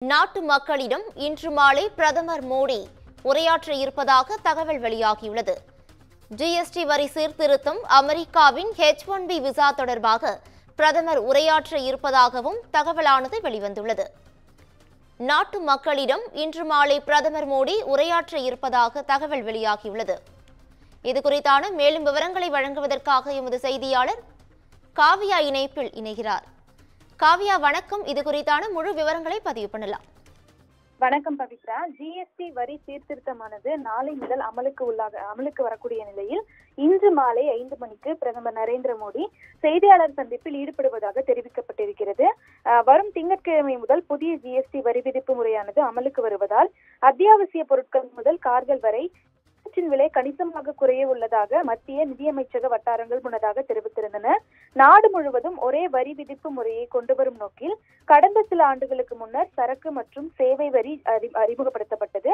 நாட்டு மக்களிடம் இன்று மாலை பிரதமர் மோடி உரையாற்ற இருப்பதாக தகவல் வெளியாகியுள்ளது. ஜிஎஸ்டி வரி சீர்திருத்தம், அமெரிக்காவின் H1B விசா தொடர்பாக பிரதமர் உரையாற்ற இருப்பதாகவும் தகவலானது வெளிவந்துள்ளது. நாட்டு மக்களிடம் இன்று மாலை பிரதமர் மோடி உரையாற்ற இருப்பதாக தகவல் வெளியாகியுள்ளது. இதுகுறித்தான மேலும் விவரங்களை வழங்குவதற்காக எமது செய்தியாளர் காவியா இணைப்பில் இணைகிறார். காவியா, வணக்கம். இது குறித்தான முழு விவரங்களை பதிவு பண்ணலாம். வணக்கம் பவித்ரா. ஜிஎஸ்டி வரி சீர்திருத்தமானது நாளை முதல் அமலுக்கு வரக்கூடிய நிலையில் இன்று மாலை 5 மணிக்கு பிரதமர் நரேந்திர மோடி செய்தியாளர் சந்திப்பில் ஈடுபடுவதாக தெரிவிக்கப்பட்டிருக்கிறது. வரும் திங்கட்கிழமை முதல் புதிய ஜிஎஸ்டி வரி விதிப்பு முறையானது அமலுக்கு வருவதால் அத்தியாவசிய பொருட்கள் முதல் கார்கள் வரை விலை கணிசமாக குறைய உள்ளதாக மத்திய நிதியமைச்சக வட்டாரங்கள் முன்னதாக தெரிவித்திருந்தன. நாடு முழுவதும் ஒரே வரி விதிப்பு முறையை கொண்டு வரும் நோக்கில் கடந்த சில ஆண்டுகளுக்கு முன்னர் சரக்கு மற்றும் சேவை வரி அறிமுகப்படுத்தப்பட்டது.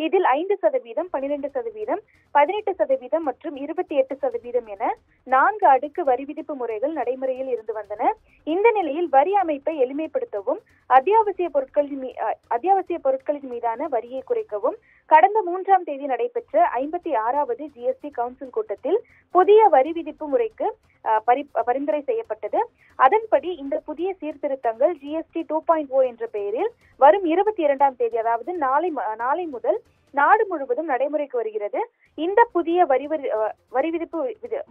இதில் 5%, 12%, 18% மற்றும் 28% என 4 அடுக்கு வரி விதிப்பு முறைகள் நடைமுறையில் இருந்து வந்தன. இந்த நிலையில் வரி அமைப்பை எளிமைப்படுத்தவும் அத்தியாவசிய பொருட்களின் மீதான வரியை குறைக்கவும் கடந்த 3ஆம் தேதி நடைபெற்ற 56வது ஜிஎஸ்டி கவுன்சில் கூட்டத்தில் புதிய வரி விதிப்பு முறைக்கு பரிந்துரை செய்யப்பட்டது. அதன்படி இந்த புதிய சீர்திருத்தங்கள் ஜிஎஸ்டி 2.0 என்ற பெயரில் வரும் 22ஆம் தேதி, அதாவது நாளை முதல் நாடு முழுவதும் நடைமுறைக்கு வருகிறது. இந்த புதிய வரி விதிப்பு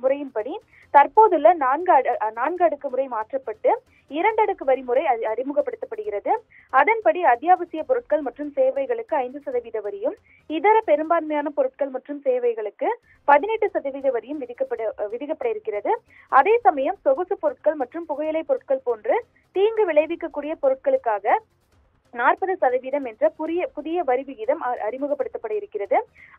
முறையின்படி தற்போதுள்ள 4 அடுக்கு முறை மாற்றப்பட்டு 2 அடுக்கு வரி முறை அறிமுகப்படுத்தப்படுகிறது. அதன்படி அத்தியாவசிய பொருட்கள் மற்றும் சேவைகளுக்கு 5% வரியும், இதர பெரும்பான்மையான பொருட்கள் மற்றும் சேவைகளுக்கு 18% வரியும் விதிக்கப்பட இருக்கிறது. அதே சமயம் சொகுசு பொருட்கள் மற்றும் புகையிலை பொருட்கள் போன்று தீங்கு விளைவிக்கக்கூடிய பொருட்களுக்காக 40% என்ற புதிய வரி விகிதம் அறிமுகப்படுத்தப்பட இருக்கிறது.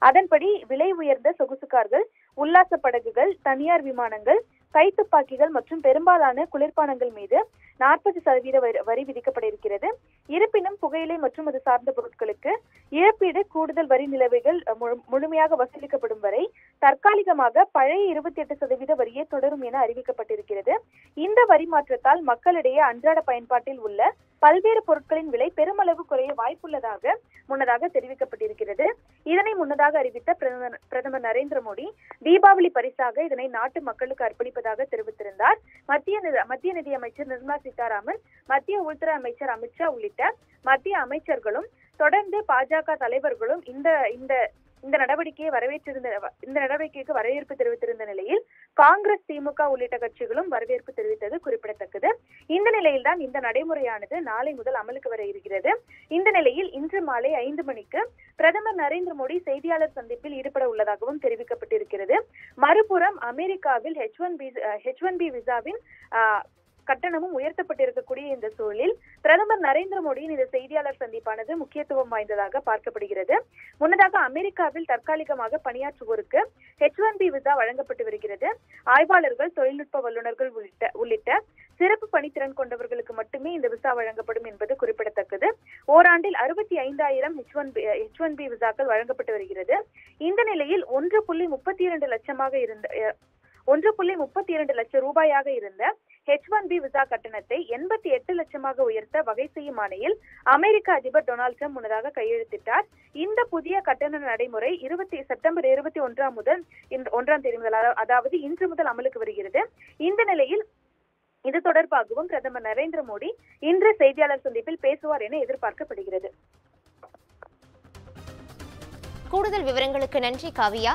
அதன்படி விலை உயர்ந்த சொகுசு கார்கள், உல்லாச படகுகள், தனியார் விமானங்கள், கைத்துப்பாக்கிகள் மற்றும் பெரும்பாலான குளிர்பானங்கள் மீது 40% வரி விதிக்கப்பட இருக்கிறது. இருப்பினும் புகையிலை மற்றும் அது சார்ந்த பொருட்களுக்கு இழப்பீடு கூடுதல் வரி நிலுவைகள் முழுமையாக வசூலிக்கப்படும் வரை தற்காலிகமாக பழைய 28% வரியே தொடரும் என அறிவிக்கப்பட்டிருக்கிறது. இந்த வரி மாற்றத்தால் மக்களிடையே அன்றாட பயன்பாட்டில் உள்ள பல்வேறு பொருட்களின் விலை பெருமளவு குறைய வாய்ப்புள்ளதாக முன்னதாக தெரிவிக்கப்பட்டிருக்கிறது. இதனை முன்னதாக அறிவித்த பிரதமர் நரேந்திர மோடி தீபாவளி பரிசாக இதனை நாட்டு மக்களுக்கு அர்ப்பணிப்பதாக தெரிவித்திருந்தார். மத்திய நிதியமைச்சர் நிர்மலா சீதாராமன், மத்திய உள்துறை அமைச்சர் அமித்ஷா உள்ளிட்ட மத்திய அமைச்சர்களும் தொடர்ந்து பாஜக தலைவர்களும் இந்த நடவடிக்கைக்கு வரவேற்பு தெரிவித்திருந்த நிலையில் காங்கிரஸ், திமுக உள்ளிட்ட கட்சிகளும் வரவேற்பு தெரிவித்தது குறிப்பிடத்தக்கது. இந்த நிலையில்தான் இந்த நடைமுறையானது நாளை முதல் அமலுக்கு வர இருக்கிறது. இந்த நிலையில் இன்று மாலை 5 மணிக்கு பிரதமர் நரேந்திர மோடி செய்தியாளர் சந்திப்பில் ஈடுபட உள்ளதாகவும் தெரிவிக்கப்பட்டிருக்கிறது. மறுபுறம் அமெரிக்காவில் H1B விசாவின் கட்டணமும் உயர்த்தப்பட்டிருக்கக்கூடிய இந்த சூழலில் பிரதமர் நரேந்திர மோடியின் இந்த செய்தியாளர் சந்திப்பானது முக்கியத்துவம் வாய்ந்ததாக பார்க்கப்படுகிறது. முன்னதாக அமெரிக்காவில் தற்காலிகமாக பணியாற்றுவோருக்கு H1B விசா வழங்கப்பட்டு வருகிறது. ஆய்வாளர்கள், தொழில்நுட்ப வல்லுநர்கள் உள்ளிட்ட சிறப்பு பணித்திறன் கொண்டவர்களுக்கு மட்டுமே இந்த விசா வழங்கப்படும் என்பது குறிப்பிடத்தக்கது. ஓராண்டில் 65,000 H1B விசாக்கள் வழங்கப்பட்டு வருகிறது. இந்த நிலையில் 1.32 லட்சம் ரூபாயாக இருந்த H1B விசா கட்டணத்தை 88 லட்சமாக உயர்த்த வகை செய்யும் ஆணையில் அமெரிக்க அதிபர் டொனால்டு டிரம்ப் முன்னதாக கையெழுத்திட்டார். இந்த புதிய கட்டண நடைமுறை செப்டம்பர் 21 தேதி முதல், அதாவது இன்று முதல் அமலுக்கு வருகிறது. இந்த நிலையில் இது தொடர்பாகவும் பிரதமர் நரேந்திர மோடி இன்று செய்தியாளர் சந்திப்பில் பேசுவார் என எதிர்பார்க்கப்படுகிறது. கூடுதல் விவரங்களுக்கு நன்றி காவியா.